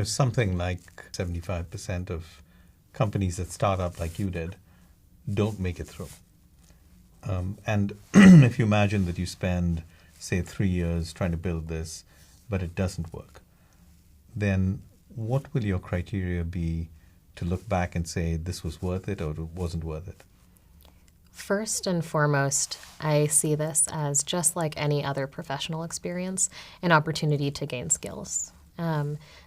something like 75% of companies that start up like you did don't make it through. And if you imagine that you spend, say, 3 years trying to build this, but it doesn't work, then what will your criteria be to look back and say this was worth it or it wasn't worth it? First and foremost, I see this as just like any other professional experience, an opportunity to gain skills.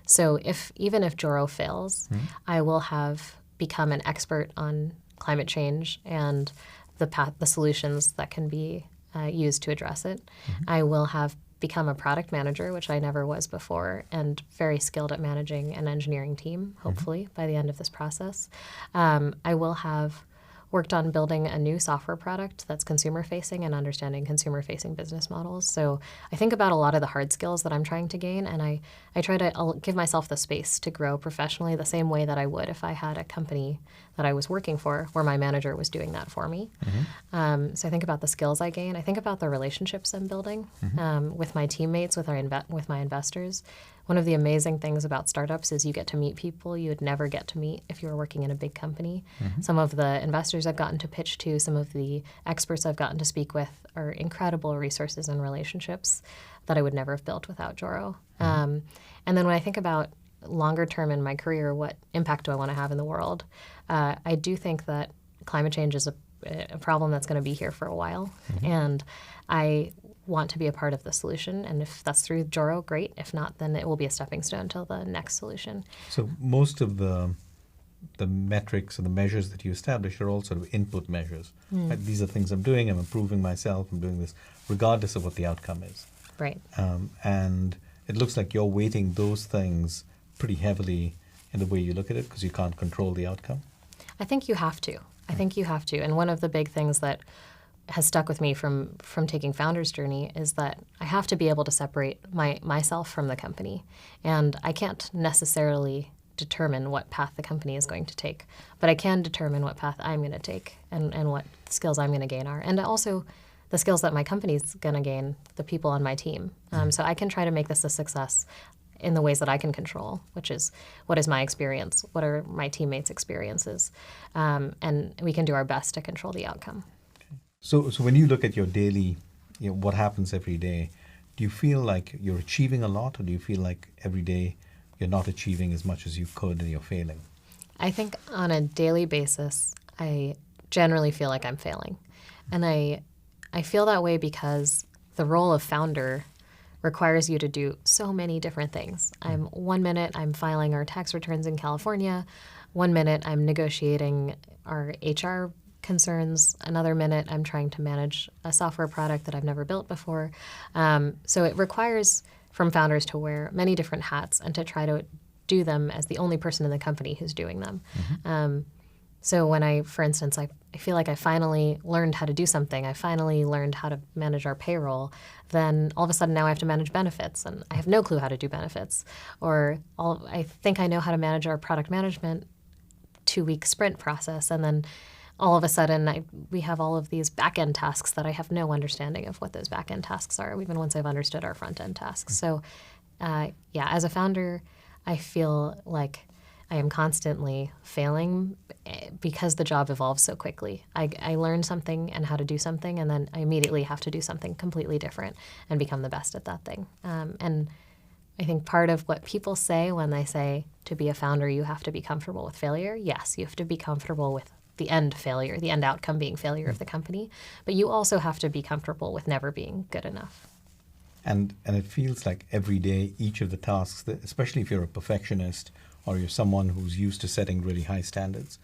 So even if Joro fails, I will have become an expert on climate change and the solutions that can be used to address it. I will have become a product manager, which I never was before, and very skilled at managing an engineering team, hopefully, by the end of this process. I will have worked on building a new software product that's consumer-facing and understanding consumer-facing business models. So I think about a lot of the hard skills that I'm trying to gain, and I try to give myself the space to grow professionally the same way that I would if I had a company that I was working for where my manager was doing that for me. So I think about the skills I gain. I think about the relationships I'm building with my teammates, with my investors. One of the amazing things about startups is you get to meet people you would never get to meet if you were working in a big company. Some of the investors I've gotten to pitch to, some of the experts I've gotten to speak with are incredible resources and relationships that I would never have built without Joro. And then when I think about longer term in my career, what impact do I want to have in the world? I do think that climate change is a problem that's going to be here for a while. And I want to be a part of the solution. And if that's through Joro, great. If not, then it will be a stepping stone to the next solution. So most of the metrics and the measures that you establish are all sort of input measures. Right? These are things I'm doing. I'm improving myself. I'm doing this regardless of what the outcome is. Right. And it looks like you're weighting those things pretty heavily in the way you look at it because you can't control the outcome. I think you have to. I think you have to. And one of the big things that has stuck with me from taking Founder's Journey is that I have to be able to separate myself from the company. And I can't necessarily determine what path the company is going to take, but I can determine what path I'm going to take and what skills I'm going to gain are. And also the skills that my company's going to gain, the people on my team. So I can try to make this a success in the ways that I can control, which is what is my experience, what are my teammates' experiences, and we can do our best to control the outcome. So when you look at your daily, what happens every day, do you feel like you're achieving a lot, or do you feel like every day you're not achieving as much as you could and you're failing? I think on a daily basis, I generally feel like I'm failing. And I feel that way because the role of founder requires you to do so many different things. 1 minute I'm filing our tax returns in California, 1 minute I'm negotiating our HR concerns, another minute I'm trying to manage a software product that I've never built before. So it requires from founders to wear many different hats and to try to do them as the only person in the company who's doing them. So when for instance, I feel like I finally learned how to do something, I finally learned how to manage our payroll, then all of a sudden now I have to manage benefits, and I have no clue how to do benefits. Or I think I know how to manage our product management 2-week sprint process, and then all of a sudden we have all of these back-end tasks that I have no understanding of what those back-end tasks are, even once I've understood our front-end tasks. So as a founder, I feel like I am constantly failing because the job evolves so quickly. I learn something and how to do something, and then I immediately have to do something completely different and become the best at that thing. And I think part of what people say when they say to be a founder, you have to be comfortable with failure. Yes, you have to be comfortable with the end failure, the end outcome being failure of the company, but you also have to be comfortable with never being good enough. And it feels like every day, each of the tasks, especially if you're a perfectionist or you're someone who's used to setting really high standards,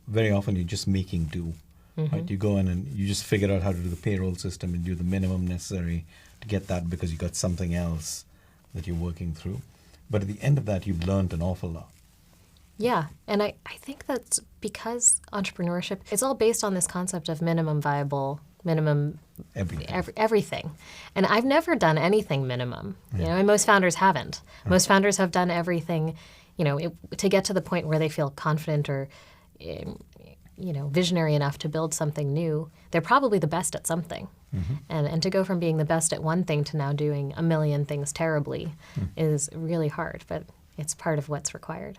very often you're just making do. Right? You go in and you just figure out how to do the payroll system and do the minimum necessary to get that because you got something else that you're working through. But at the end of that, you've learned an awful lot. Yeah, and I think that's because entrepreneurship, it's all based on this concept of minimum viable, everything. And I've never done anything minimum, and most founders haven't. Most founders have done everything, to get to the point where they feel confident or, visionary enough to build something new. They're probably the best at something. And to go from being the best at one thing to now doing a million things terribly is really hard. But It's part of what's required.